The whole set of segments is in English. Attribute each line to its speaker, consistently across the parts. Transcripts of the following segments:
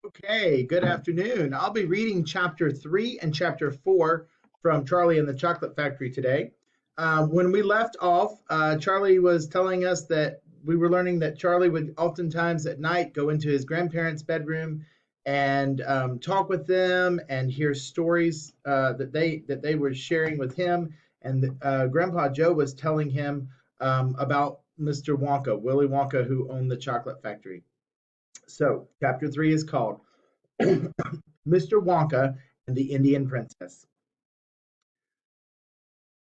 Speaker 1: Okay, good afternoon. I'll be reading chapter 3 and chapter 4 from Charlie and the Chocolate Factory today. When we left off, Charlie was telling us that we were learning that Charlie would oftentimes at night go into his grandparents' bedroom and talk with them and hear stories that they were sharing with him. And Grandpa Joe was telling him about Mr. Wonka, Willy Wonka, who owned the chocolate factory. So, chapter 3 is called Mr. Wonka and the Indian Princess.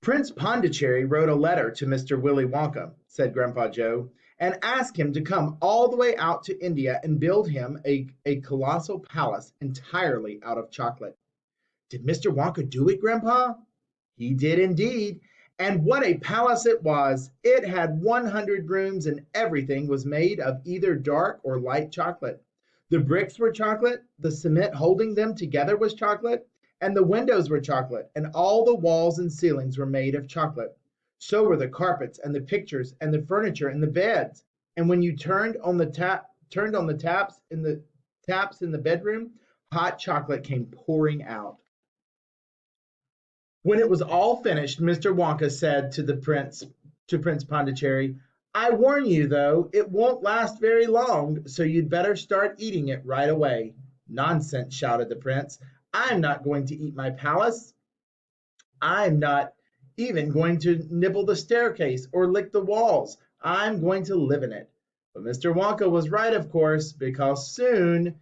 Speaker 1: Prince Pondicherry wrote a letter to Mr. Willy Wonka, said Grandpa Joe, and asked him to come all the way out to India and build him a colossal palace entirely out of chocolate. Did Mr. Wonka do it, Grandpa? He did indeed. And what a palace it was! It had 100 rooms, and everything was made of either dark or light chocolate. The bricks were chocolate, the cement holding them together was chocolate, and the windows were chocolate, and all the walls and ceilings were made of chocolate. So were the carpets and the pictures and the furniture and the beds. And when you turned on the taps in the bedroom, hot chocolate came pouring out. When it was all finished, Mr. Wonka said to Prince Pondicherry, I warn you, though, it won't last very long, so you'd better start eating it right away. Nonsense, shouted the prince. I'm not going to eat my palace. I'm not even going to nibble the staircase or lick the walls. I'm going to live in it. But Mr. Wonka was right, of course, because soon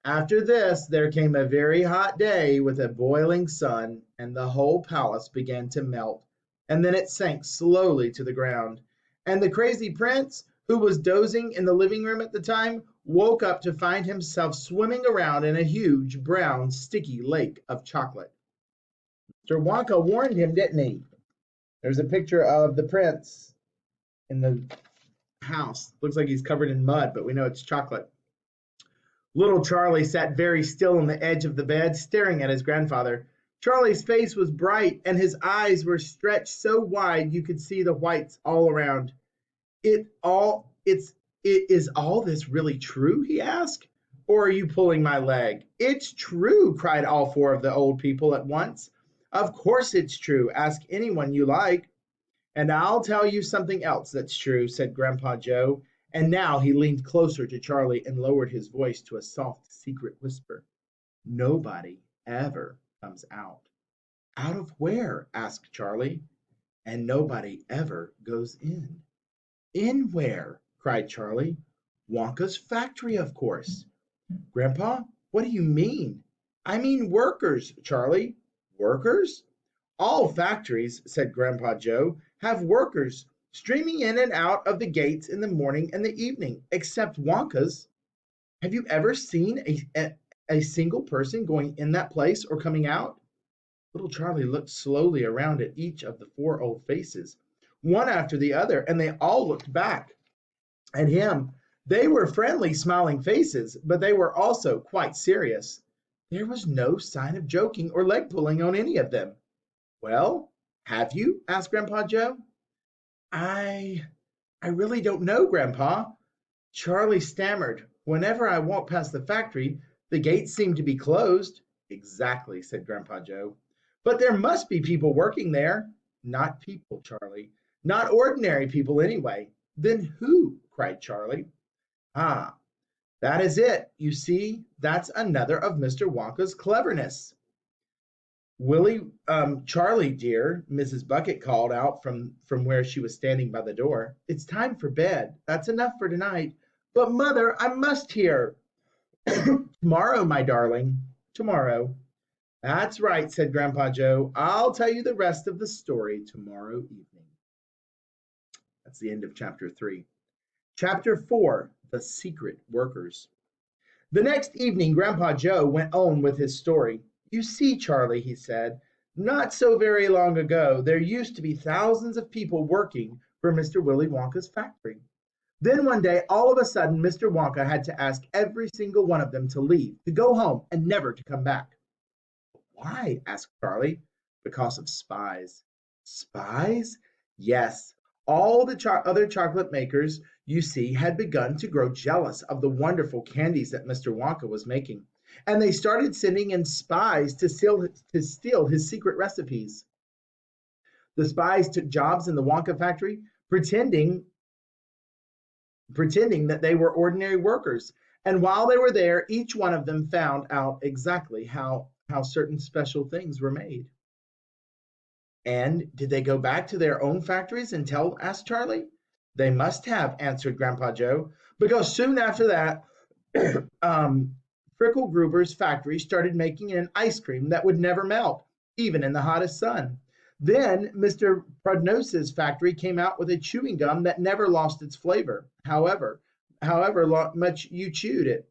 Speaker 1: after this there came a very hot day with a boiling sun, and the whole palace began to melt, and then it sank slowly to the ground. And the crazy prince, who was dozing in the living room at the time, woke up to find himself swimming around in a huge, brown, sticky lake of chocolate. Mr. Wonka warned him, didn't he? There's a picture of the prince in the house. Looks like he's covered in mud, but we know it's chocolate. Little Charlie sat very still on the edge of the bed, staring at his grandfather. Charlie's face was bright, and his eyes were stretched so wide you could see the whites all around. It is all this really true? He asked. Or are you pulling my leg? It's true, cried all four of the old people at once. Of course it's true. Ask anyone you like. And I'll tell you something else that's true, said Grandpa Joe. And now he leaned closer to Charlie and lowered his voice to a soft, secret whisper. Nobody ever comes out. Out of where? Asked Charlie. And nobody ever goes in. In where? Cried Charlie. Wonka's factory, of course. Grandpa, what do you mean? I mean workers, Charlie. Workers? All factories, said Grandpa Joe, have workers streaming in and out of the gates in the morning and the evening, except Wonka's. Have you ever seen a single person going in that place or coming out? Little Charlie looked slowly around at each of the four old faces, one after the other, and they all looked back at him. They were friendly, smiling faces, but they were also quite serious. There was no sign of joking or leg pulling on any of them. Well, have you? Asked Grandpa Joe. I I really don't know, Grandpa. Charlie stammered. Whenever I walk past the factory, the gates seem to be closed. Exactly, said Grandpa Joe. But there must be people working there. Not people, Charlie. Not ordinary people, anyway. Then who? Cried Charlie. Ah, that is it. You see, that's another of Mr. Wonka's cleverness. Charlie, dear, Mrs. Bucket called out from where she was standing by the door. It's time for bed. That's enough for tonight. But, Mother, I must hear. Tomorrow, my darling. Tomorrow. That's right, said Grandpa Joe. I'll tell you the rest of the story tomorrow evening. That's the end of chapter 3. Chapter 4, The Secret Workers. The next evening, Grandpa Joe went on with his story. You see, Charlie, he said, not so very long ago, there used to be thousands of people working for Mr. Willy Wonka's factory. Then one day, all of a sudden, Mr. Wonka had to ask every single one of them to leave, to go home, and never to come back. Why? Asked Charlie. Because of spies. Spies? Yes. All the other chocolate makers, you see, had begun to grow jealous of the wonderful candies that Mr. Wonka was making, and they started sending in spies to steal his secret recipes. The spies took jobs in the Wonka factory, pretending that they were ordinary workers. And while they were there, each one of them found out exactly how certain special things were made. And did they go back to their own factories and tell? Asked Charlie. They must have, answered Grandpa Joe, because soon after that, um, Frickle Gruber's factory started making an ice cream that would never melt, even in the hottest sun. Then Mr. Prognosis' factory came out with a chewing gum that never lost its flavor, however much you chewed it.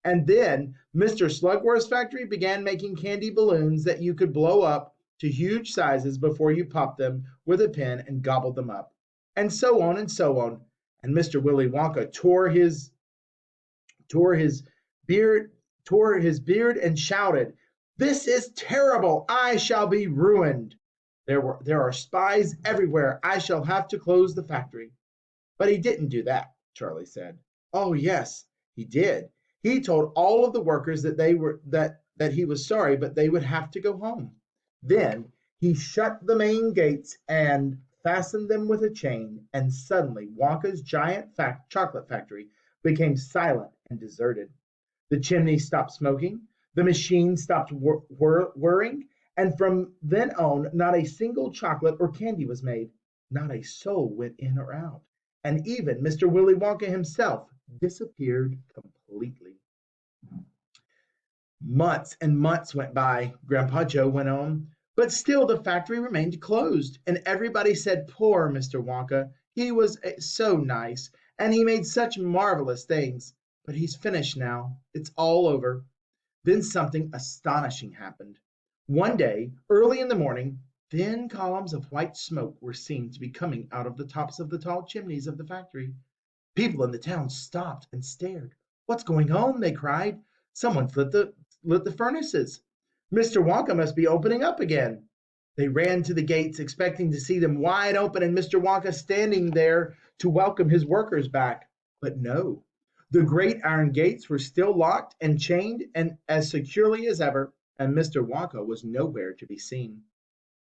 Speaker 1: And then Mr. Slugworth's factory began making candy balloons that you could blow up to huge sizes before you popped them with a pen and gobbled them up. And so on and so on. And Mr. Willy Wonka tore his beard and shouted, "This is terrible! I shall be ruined! There are spies everywhere. I shall have to close the factory." But he didn't do that, Charlie said. Oh yes, he did. He told all of the workers that he was sorry, but they would have to go home. Then he shut the main gates and fastened them with a chain, and suddenly Wonka's giant chocolate factory became silent and deserted. The chimney stopped smoking, the machine stopped whirring, and from then on, not a single chocolate or candy was made. Not a soul went in or out, and even Mr. Willy Wonka himself disappeared completely. Months and months went by, Grandpa Joe went on, but still the factory remained closed, and everybody said, "Poor Mr. Wonka, he was so nice, and he made such marvelous things, but he's finished now. It's all over." Then something astonishing happened. One day, early in the morning, thin columns of white smoke were seen to be coming out of the tops of the tall chimneys of the factory. People in the town stopped and stared. "What's going on?" they cried. "Someone's lit the furnaces. Mr. Wonka must be opening up again." They ran to the gates, expecting to see them wide open and Mr. Wonka standing there to welcome his workers back. But no, the great iron gates were still locked and chained and as securely as ever, and Mr. Wonka was nowhere to be seen.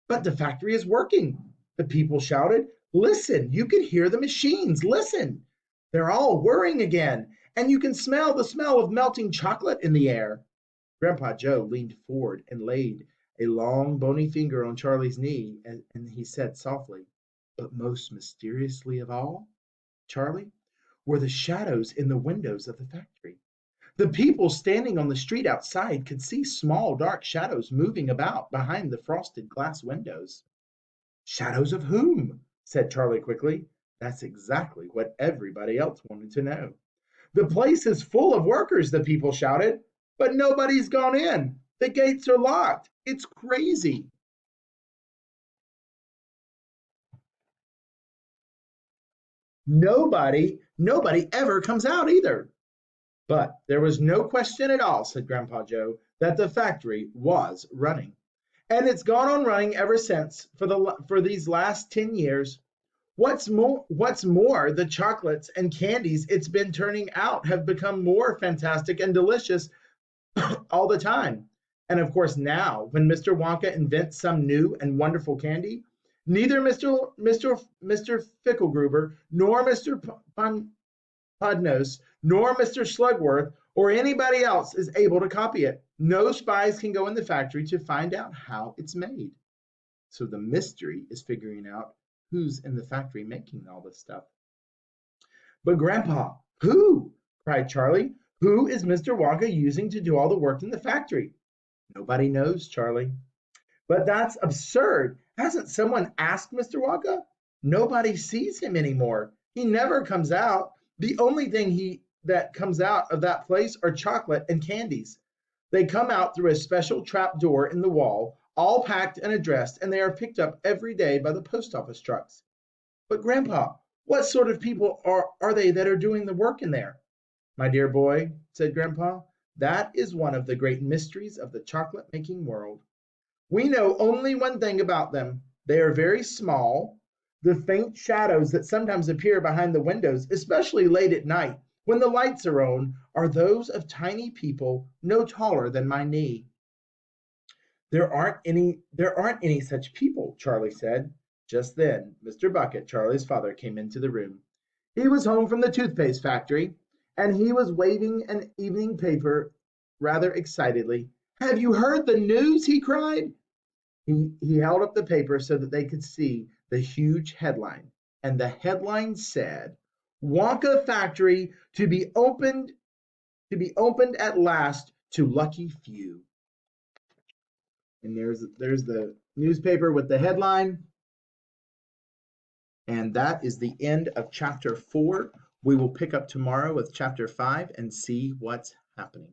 Speaker 1: "But the factory is working," the people shouted. "Listen, you can hear the machines. Listen. They're all whirring again, and you can smell the smell of melting chocolate in the air." Grandpa Joe leaned forward and laid a long bony finger on Charlie's knee, and he said softly, "But most mysteriously of all, Charlie, were the shadows in the windows of the factory. The people standing on the street outside could see small dark shadows moving about behind the frosted glass windows." "Shadows of whom?" said Charlie quickly. That's exactly what everybody else wanted to know. "The place is full of workers," the people shouted, "but nobody's gone in. The gates are locked. It's crazy." Nobody ever comes out either. But there was no question at all, said Grandpa Joe, that the factory was running. And it's gone on running ever since for these last 10 years. What's more, the chocolates and candies it's been turning out have become more fantastic and delicious all the time. And of course, now, when Mr. Wonka invents some new and wonderful candy, neither Mr. Fickelgruber nor Mr. Podnose nor Mr. Slugworth or anybody else is able to copy it. No spies can go in the factory to find out how it's made. So the mystery is figuring out who's in the factory making all this stuff. "But Grandpa, who?" cried Charlie. "Who is Mr. Wonka using to do all the work in the factory?" "Nobody knows, Charlie." "But that's absurd. Hasn't someone asked Mr. Wonka?" "Nobody sees him anymore. He never comes out. The only thing that comes out of that place are chocolate and candies. They come out through a special trap door in the wall, all packed and addressed, and they are picked up every day by the post office trucks." "But Grandpa, what sort of people are they that are doing the work in there?" "My dear boy," said Grandpa, "that is one of the great mysteries of the chocolate making world. We know only one thing about them. They are very small, The faint shadows that sometimes appear behind the windows, especially late at night when the lights are on, are those of tiny people no taller than my knee. There aren't any such people, Charlie said. Just then, Mr. Bucket, Charlie's father, came into the room. He was home from the toothpaste factory, and he was waving an evening paper rather excitedly. Have you heard the news? He cried. He held up the paper so that they could see the huge headline. And the headline said, Wonka Factory to be opened at last to lucky few. And there's the newspaper with the headline. And that is the end of chapter 4. We will pick up tomorrow with chapter 5 and see what's happening.